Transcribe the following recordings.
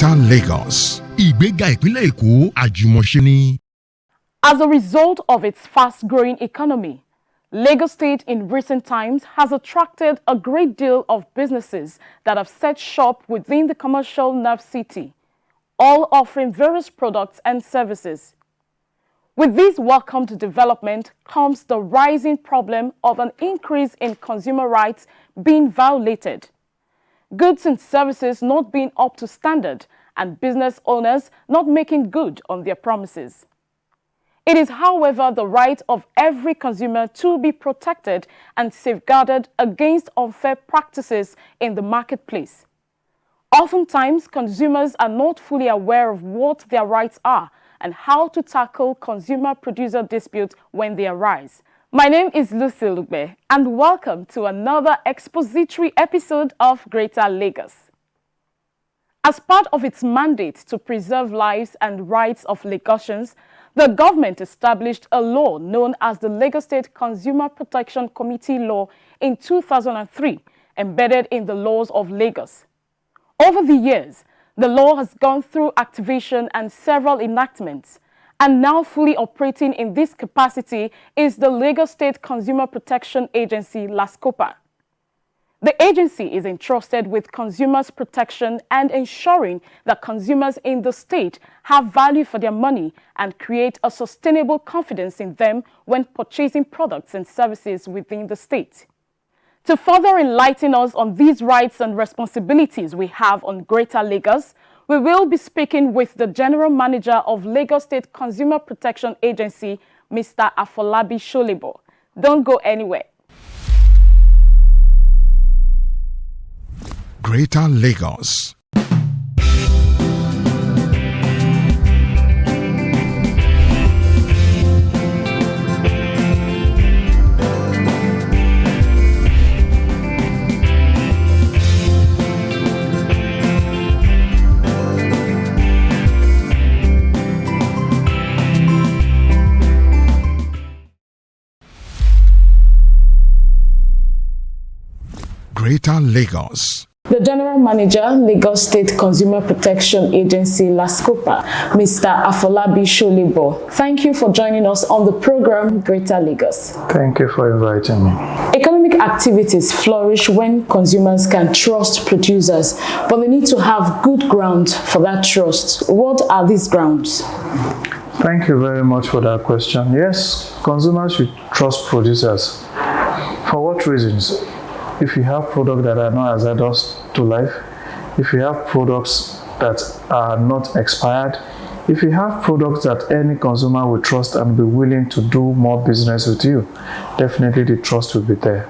Greater Lagos. Ìgbéga ìpínlẹ̀ Èkó àjùmọ̀ṣe ni. As a result of its fast-growing economy, Lagos State in recent times has attracted a great deal of businesses that have set shop within the commercial nerve city, all offering various products and services. With this welcomed development comes the rising problem of an increase in consumer rights being violated, goods and services not being up to standard, and business owners not making good on their promises. It is, however, the right of every consumer to be protected and safeguarded against unfair practices in the marketplace. Oftentimes, consumers are not fully aware of what their rights are and how to tackle consumer-producer disputes when they arise. My name is Lucy Lugbe, and welcome to another expository episode of Greater Lagos. As part of its mandate to preserve lives and rights of Lagosians, the government established a law known as the Lagos State Consumer Protection Committee Law in 2003, embedded in the laws of Lagos. Over the years, the law has gone through activation and several enactments, and now fully operating in this capacity is the Lagos State Consumer Protection Agency, LASCOPA. The agency is entrusted with consumers' protection and ensuring that consumers in the state have value for their money and create a sustainable confidence in them when purchasing products and services within the state. To further enlighten us on these rights and responsibilities we have on Greater Lagos, we will be speaking with the General Manager of Lagos State Consumer Protection Agency, Mr. Afolabi Solebo. Don't go anywhere. Greater Lagos. Greater Lagos. The General Manager, Lagos State Consumer Protection Agency, LASCOPA, Mr. Afolabi Solebo. Thank you for joining us on the program Greater Lagos. Thank you for inviting me. Economic activities flourish when consumers can trust producers, but they need to have good ground for that trust. What are these grounds? Thank you very much for that question. Yes, consumers should trust producers. For what reasons? If you have products that are not hazardous to life, if you have products that are not expired, if you have products that any consumer will trust and be willing to do more business with you, definitely the trust will be there.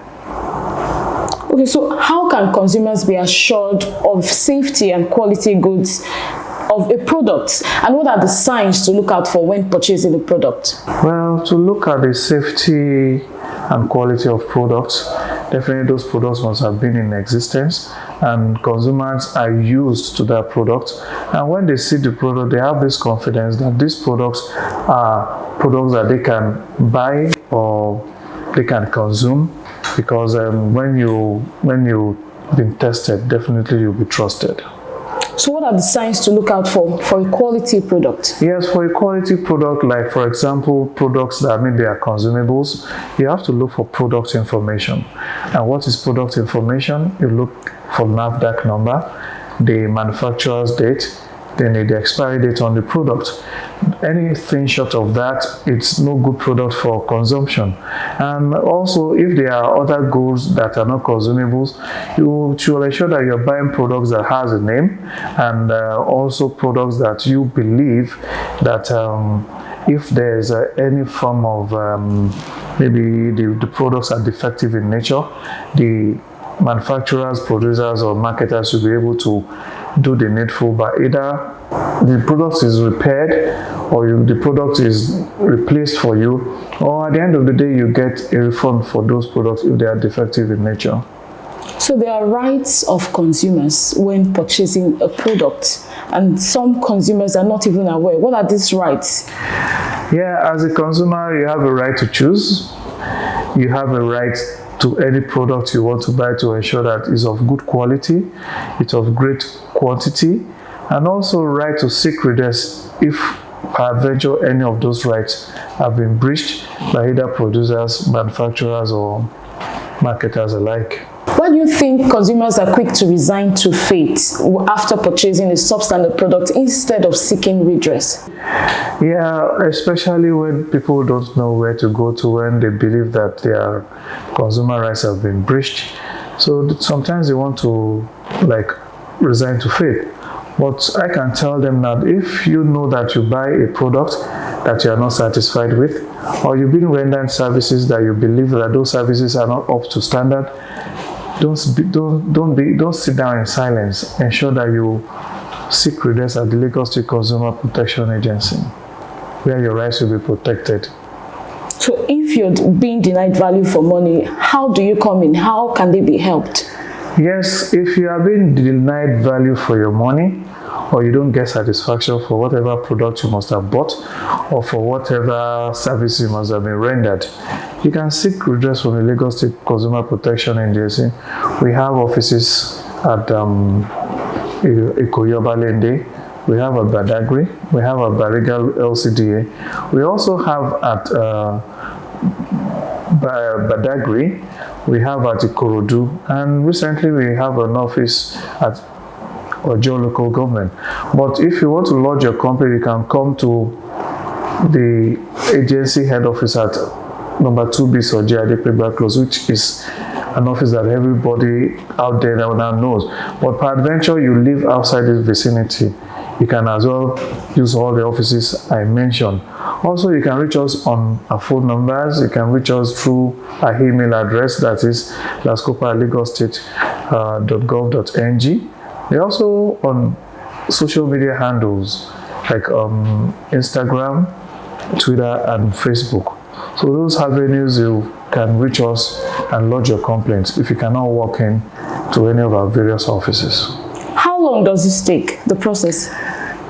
Okay, so how can consumers be assured of safety and quality goods of a product, and what are the signs to look out for when purchasing a product? Well, to look at the safety and quality of products, definitely those products must have been in existence and consumers are used to that product, and when they see the product they have this confidence that these products are products that they can buy or they can consume, because when you've been tested, definitely you'll be trusted. So what are the signs to look out for a quality product? Yes, for a quality product, like for example, products that maybe are consumables, you have to look for product information. And what is product information? You look for NAFDAC number, the manufacturer's date, then the expiry date on the product. Anything short of that, it's no good product for consumption. And also, if there are other goods that are not consumables, you should ensure that you're buying products that has a name, and also products that you believe that if there's any form of maybe the products are defective in nature, the manufacturers, producers, or marketers should be able to do the needful by either the product is repaired or the product is replaced for you, or at the end of the day you get a refund for those products if they are defective in nature. So there are rights of consumers when purchasing a product, and some consumers are not even aware. What are these rights? Yeah, as a consumer you have a right to choose. You have a right to any product you want to buy to ensure that it's of good quality, it's of great quantity, and also right to seek redress if peradventure any of those rights have been breached by either producers, manufacturers, or marketers alike. Why do you think consumers are quick to resign to fate after purchasing a substandard product instead of seeking redress? Yeah, especially when people don't know where to go to when they believe that their consumer rights have been breached. So sometimes they want to resign to fate. But I can tell them that if you know that you buy a product that you are not satisfied with, or you've been rendered services that you believe that those services are not up to standard, don't sit down in silence. Ensure that you seek redress at the Lagos State Consumer Protection Agency, where your rights will be protected. So if you're being denied value for money, how do you come in? How can they be helped? Yes, if you are being denied value for your money, or you don't get satisfaction for whatever product you must have bought, or for whatever service you must have been rendered, you can seek redress from the Lagos State Consumer Protection Agency. We have offices at Ikoyobalende, we have at Badagry, we have at Bariga LCDA, we also have at Badagri, we have at Ikorodu, and recently we have an office at Ojo local government. But if you want to lodge your complaint, you can come to the agency head office at number 2B Soji Adepegba Close, which is an office that everybody out there now knows. But peradventure you live outside this vicinity, you can as well use all the offices I mentioned. Also, you can reach us on our phone numbers. You can reach us through our email address, that is lascopa@lagostate.gov.ng. We're also on social media handles like Instagram, Twitter, and Facebook. So those avenues you can reach us and lodge your complaints if you cannot walk in to any of our various offices. How long does this take, the process?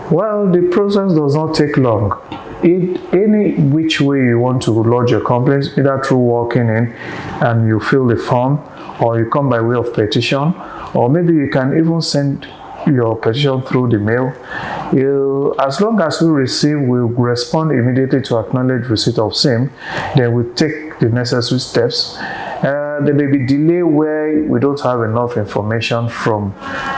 Well, the process does not take long. Any which way you want to lodge your complaints, either through walking in and you fill the form, or you come by way of petition, or maybe you can even send your petition through the mail. As long as we receive, we'll respond immediately to acknowledge receipt of same. Then we'll take the necessary steps. There may be delay where we don't have enough information from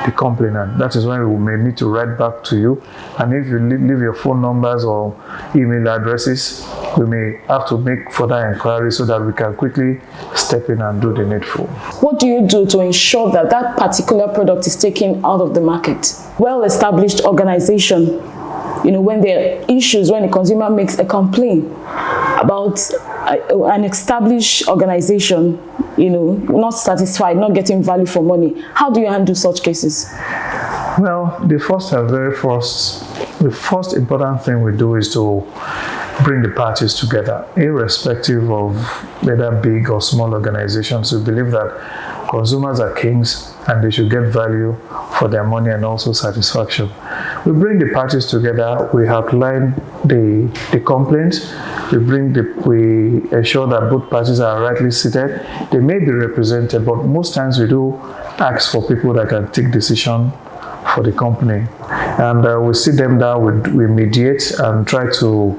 the complainant. That is when we may need to write back to you. And if you leave your phone numbers or email addresses, we may have to make further inquiries so that we can quickly step in and do the needful. What do you do to ensure that that particular product is taken out of the market? Well-established organization, when there are issues, when the consumer makes a complaint about an established organization, not satisfied, not getting value for money, how do you handle such cases? Well, the first important thing we do is to bring the parties together, irrespective of whether big or small organizations. We believe that consumers are kings and they should get value for their money and also satisfaction. We bring the parties together, we outline the complaints, we ensure that both parties are rightly seated. They may be represented, but most times we do ask for people that can take decision for the company. And we sit them down, we mediate and try to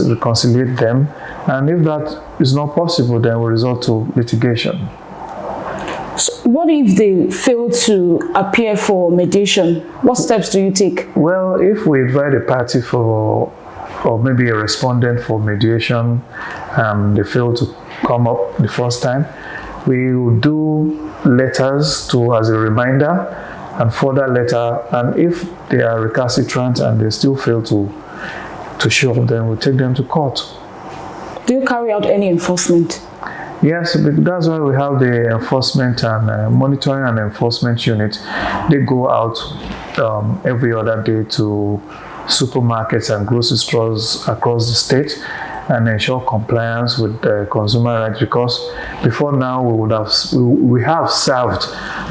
reconciliate them. And if that is not possible, then we resort to litigation. So what if they fail to appear for mediation? What steps do you take? Well, if we invite a party or maybe a respondent for mediation and they fail to come up the first time, we will do letters as a reminder and further letter. And if they are recalcitrant and they still fail to show up, then we'll take them to court. Do you carry out any enforcement? Yes, that's why we have the enforcement and monitoring and enforcement unit. They go out every other day to supermarkets and grocery stores across the state and ensure compliance with consumer rights, because before now we have served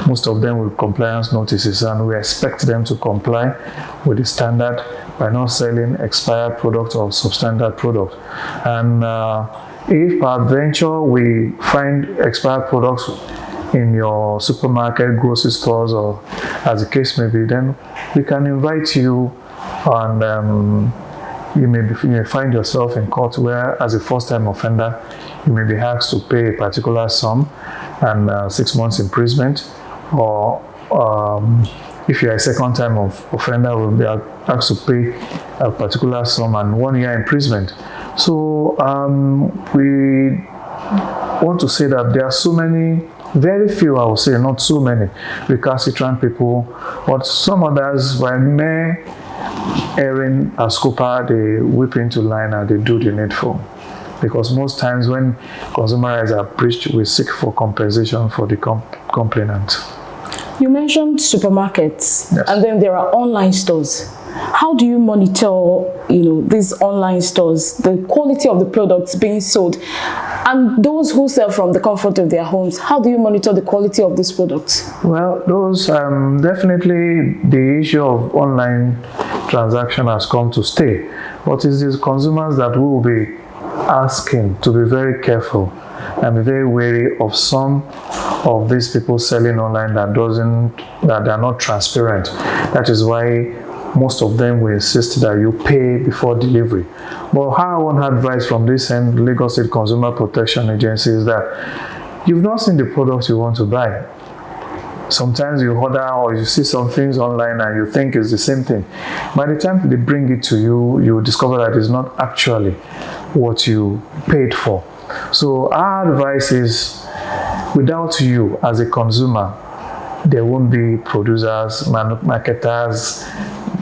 most of them with compliance notices, and we expect them to comply with the standard by not selling expired product or substandard product. And if peradventure we find expired products in your supermarket, grocery stores, or as the case may be, then we can invite you, and you may find yourself in court where, as a first-time offender, you may be asked to pay a particular sum and 6 months imprisonment, or if you are a second-time offender, will be asked to pay a particular sum and 1 year imprisonment. So we want to say that there are so many, very few, I would say, not so many recalcitrant people, but some others, by mere erring as cooper, they whip into line and they do the needful. Because most times when consumer rights are breached, we seek for compensation for the complainant. You mentioned supermarkets, Yes. and then there are online stores. How do you monitor, these online stores, the quality of the products being sold, and those who sell from the comfort of their homes? How do you monitor the quality of these products? Well, those definitely the issue of online transaction has come to stay, but it's the consumers that we will be asking to be very careful and be very wary of some of these people selling online that are not transparent. That is why most of them will insist that you pay before delivery. But how I want advice from this end, Lagos State Consumer Protection Agency, is that you've not seen the product you want to buy. Sometimes you order or you see some things online and you think it's the same thing. By the time they bring it to you, you discover that it's not actually what you paid for. So our advice is, without you as a consumer, there won't be producers, marketers,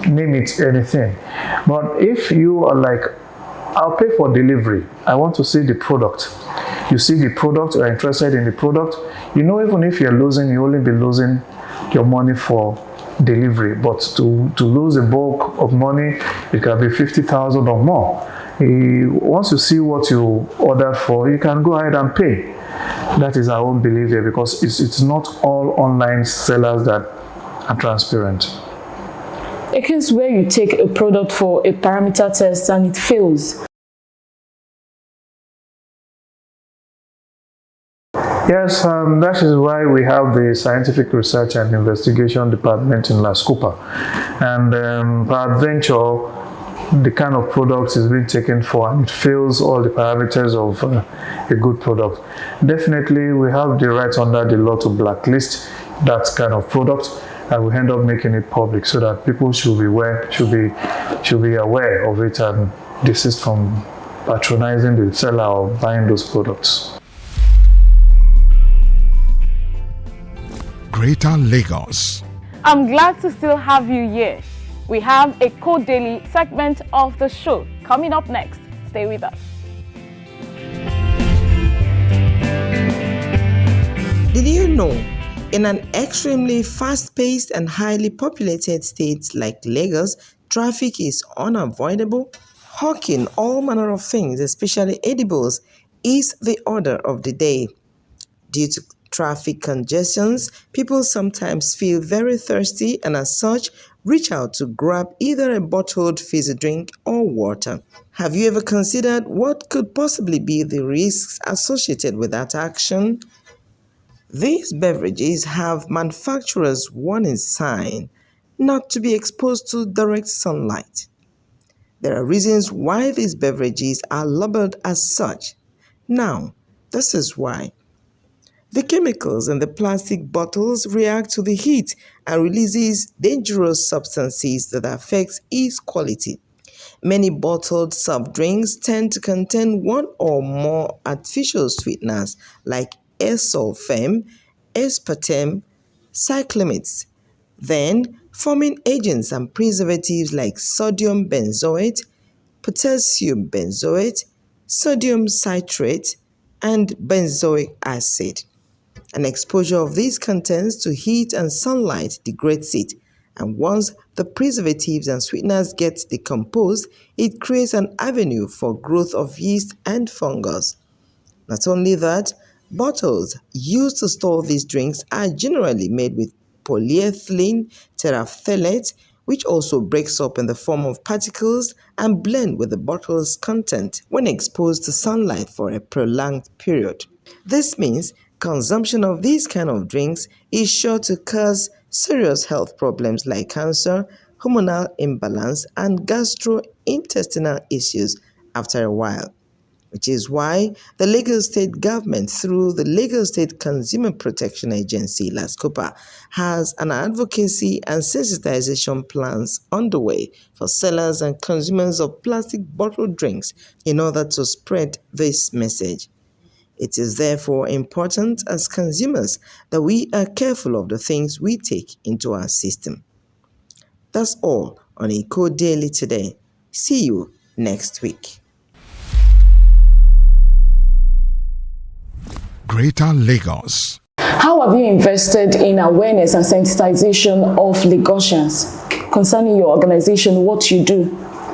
name it, anything. But if you are like, I'll pay for delivery, I want to see the product. You see the product, you're interested in the product, even if you're losing, you only be losing your money for delivery. But to lose a bulk of money, it can be 50,000 or more. Once you see what you ordered for, you can go ahead and pay. That is our own belief here, because it's not all online sellers that are transparent. A case where you take a product for a parameter test and it fails. Yes, that is why we have the Scientific Research and Investigation Department in La Scupa. And peradventure, the kind of product is being taken for and it fails all the parameters of a good product. Definitely, we have the right under the law to blacklist that kind of product, and we end up making it public so that people should be aware of it and desist from patronizing the seller or buying those products. Greater Lagos. I'm glad to still have you here. We have a Code Daily segment of the show coming up next. Stay with us. Did you know, in an extremely fast-paced and highly populated state like Lagos, traffic is unavoidable? Hawking all manner of things, especially edibles, is the order of the day. Due to traffic congestions, people sometimes feel very thirsty and as such reach out to grab either a bottled fizzy drink or water. Have you ever considered what could possibly be the risks associated with that action? These beverages have manufacturers' warning sign not to be exposed to direct sunlight. There are reasons why these beverages are labeled as such. Now, this is why. The chemicals in the plastic bottles react to the heat and releases dangerous substances that affect its quality. Many bottled soft drinks tend to contain one or more artificial sweeteners like S-sulfame, aspartame, cyclamates, then forming agents and preservatives like sodium benzoate, potassium benzoate, sodium citrate, and benzoic acid. An exposure of these contents to heat and sunlight degrades it, and once the preservatives and sweeteners get decomposed, it creates an avenue for growth of yeast and fungus. Not only that, bottles used to store these drinks are generally made with polyethylene terephthalate, which also breaks up in the form of particles and blend with the bottle's content when exposed to sunlight for a prolonged period. This means Consumption of these kind of drinks is sure to cause serious health problems like cancer, hormonal imbalance, and gastrointestinal issues after a while, which is why the Lagos State government, through the Lagos State Consumer Protection Agency, LASCOPA, has an advocacy and sensitization plans underway for sellers and consumers of plastic bottled drinks in order to spread this message. It is therefore important as consumers that we are careful of the things we take into our system. That's all on Eco Daily today. See you next week. Greater Lagos. How have you invested in awareness and sensitization of Lagosians concerning your organization, what you do?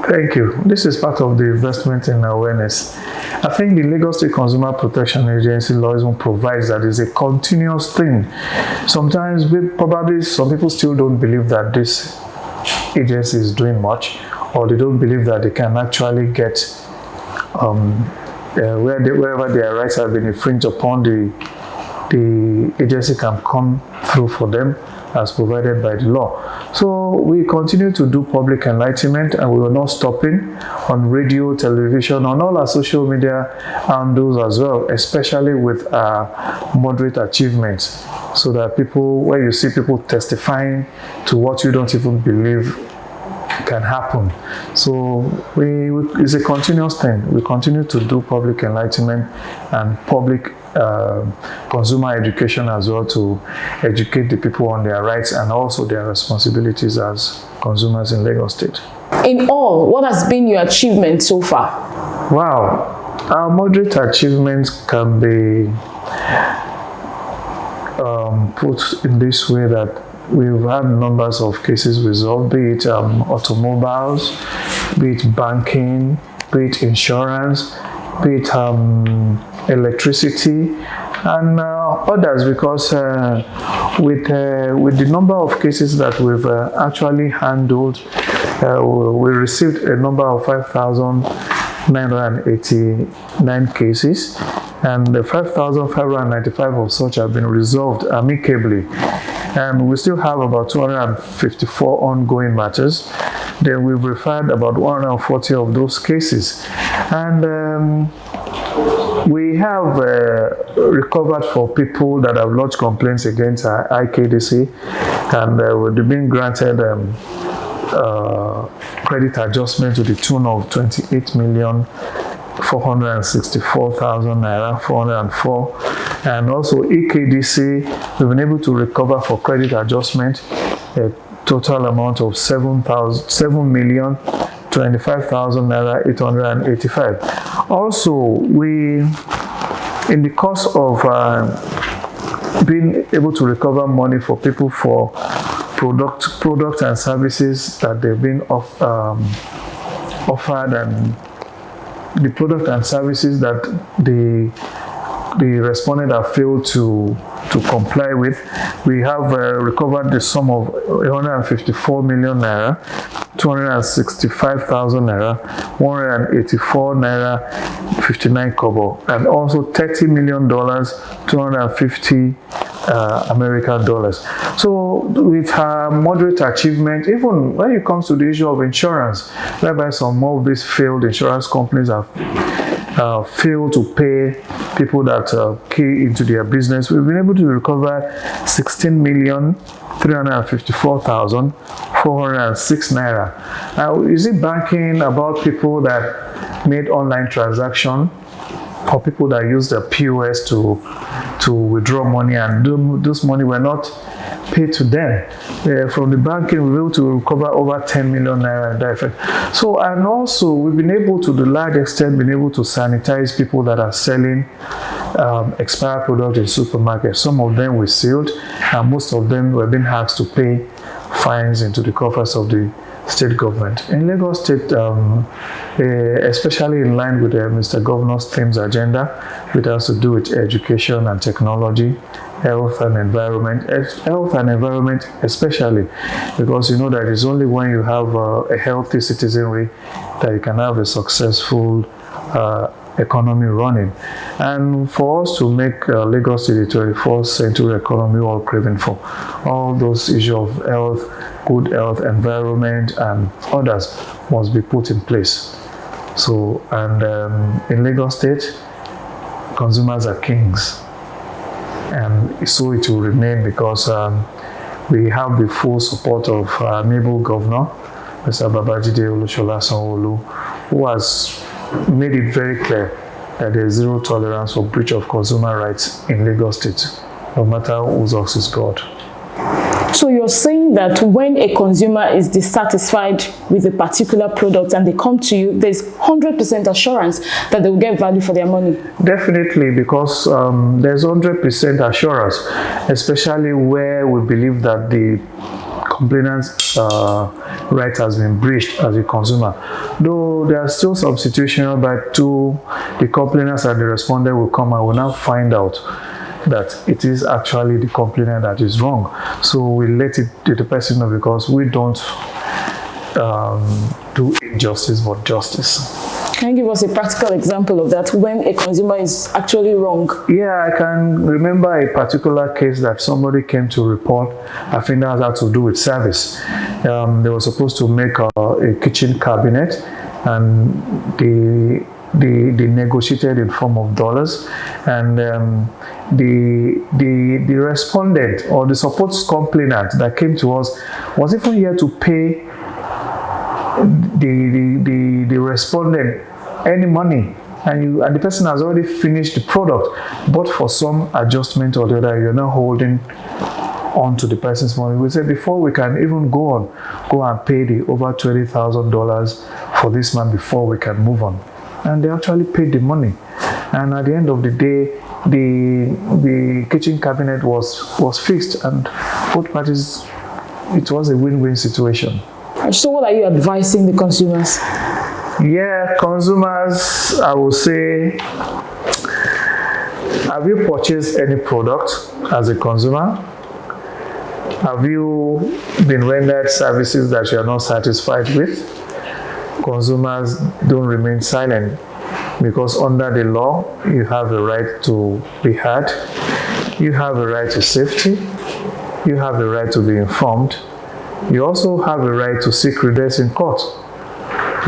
Thank you. This is part of the investment in awareness. I think the Lagos State Consumer Protection Agency law even provides that it's a continuous thing. Sometimes probably some people still don't believe that this agency is doing much, or they don't believe that they can actually get wherever their rights have been infringed upon, the agency can come through for them as provided by the law. So we continue to do public enlightenment, and we are not stopping on radio, television, on all our social media handles as well, especially with moderate achievements, so that people, when you see people testifying to what you don't even believe can happen. So it's a continuous thing. We continue to do public enlightenment and public consumer education as well, to educate the people on their rights and also their responsibilities as consumers in Lagos State. In all, what has been your achievement so far? Wow, our moderate achievements can be put in this way, that we've had numbers of cases resolved, be it automobiles, be it banking, be it insurance, be it electricity, and others, because with the number of cases that we've actually handled, we received a number of 5,989 cases, and the 5,595 of such have been resolved amicably. And we still have about 254 ongoing matters. Then we've referred about 140 of those cases. And we have recovered for people that have lodged complaints against IKDC, and they've been granted credit adjustment to the tune of 28,464,000 naira, 404. And also EKDC, we've been able to recover for credit adjustment a total amount of 7,025,000 naira, 885. Also, we, in the course of being able to recover money for people for product and services that they've been offered, and the product and services that the respondent have failed to comply with, we have recovered the sum of 154 million naira, 265,000 naira, 184 naira, 59 kobo, and also $30 million, 250 American dollars. So with moderate achievement, even when it comes to the issue of insurance, whereby some more of these failed insurance companies have failed to pay people that key into their business, we've been able to recover 16,354,406 naira. Now, is it banking about people that made online transaction, or people that used the POS to withdraw money, and those money were not paid to them? From the banking, we were able to recover over 10 million naira in that effect. So, and also we've been able to, the large extent, been able to sanitize people that are selling expired products in supermarkets. Some of them were sealed, and most of them were being asked to pay fines into the coffers of the state government. In Lagos State, especially in line with Mr. Governor's themes agenda, which has to do with education and technology, health and environment especially, because you know that it's only when you have a healthy citizenry that you can have a successful economy running. And for us to make Lagos State the 21st century economy we're all craving for, all those issues of health, good health, environment, and others must be put in place. So, and in Lagos State, consumers are kings. And so it will remain because we have the full support of our amiable governor, Mr. Babajide Olusola Sanwo-Olu, who has made it very clear that there is zero tolerance for breach of consumer rights in Lagos State, no matter whose ox is God. So you're saying that when a consumer is dissatisfied with a particular product and they come to you, there's 100% assurance that they will get value for their money? Definitely, because there's 100% assurance, especially where we believe that the complainant's right has been breached as a consumer. Though there are still some situations by the complainants and the respondent will come and will now find out that it is actually the complainant that is wrong. So we let it to the person know, because we don't do injustice but justice. Can you give us a practical example of that, when a consumer is actually wrong? Yeah, I can remember a particular case that somebody came to report. I think that had to do with service. They were supposed to make a kitchen cabinet, and they negotiated in form of dollars, and the respondent or the support complainant that came to us was even here to pay the respondent any money, and the person has already finished the product, but for some adjustment or the other, you're not holding on to the person's money. We said, before we can even go and pay the over $20,000 for this man before we can move on. And they actually paid the money. And at the end of the day, the kitchen cabinet was fixed, and both parties, it was a win-win situation. So what are you advising the consumers? Yeah, consumers, I will say, have you purchased any product as a consumer? Have you been rendered services that you are not satisfied with? Consumers, don't remain silent, because under the law, you have a right to be heard, you have a right to safety, you have a right to be informed, you also have a right to seek redress in court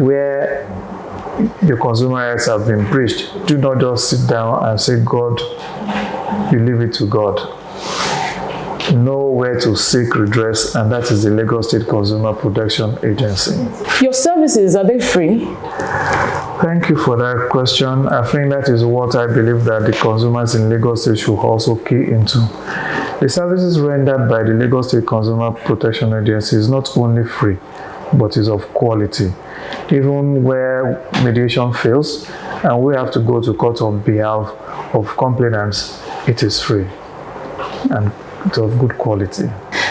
where your consumer rights have been breached. Do not just sit down and say, God, you leave it to God. Know where to seek redress, and that is the Lagos State Consumer Protection Agency. Your services, are they free? Thank you for that question. I think that is what I believe that the consumers in Lagos State should also key into. The services rendered by the Lagos State Consumer Protection Agency is not only free, but is of quality. Even where mediation fails and we have to go to court on behalf of complainants, it is free and it's of good quality.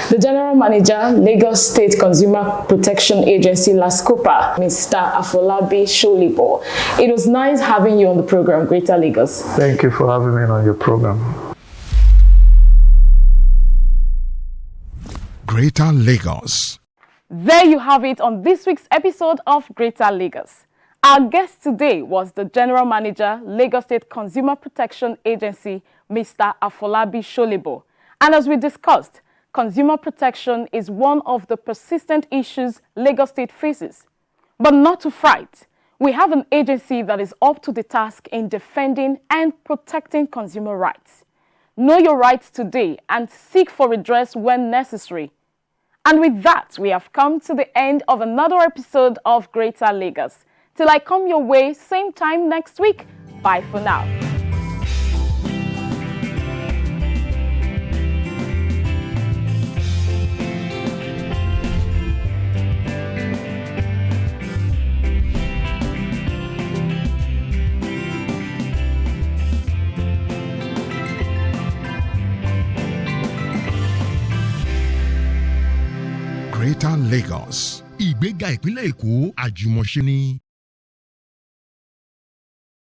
The General Manager, Lagos State Consumer Protection Agency, LASCOPA, Mr. Afolabi Sholibo. It was nice having you on the program, Greater Lagos. Thank you for having me on your program. Greater Lagos. There you have it on this week's episode of Greater Lagos. Our guest today was the General Manager, Lagos State Consumer Protection Agency, Mr. Afolabi Sholibo. And as we discussed, consumer protection is one of the persistent issues Lagos State faces. But not to fright, we have an agency that is up to the task in defending and protecting consumer rights. Know your rights today and seek for redress when necessary. And with that, we have come to the end of another episode of Greater Lagos. Till I come your way, same time next week. Bye for now. Greater Lagos. Ìgbéga ìpínlẹ̀ Èkó àjùmọ̀ṣe ni.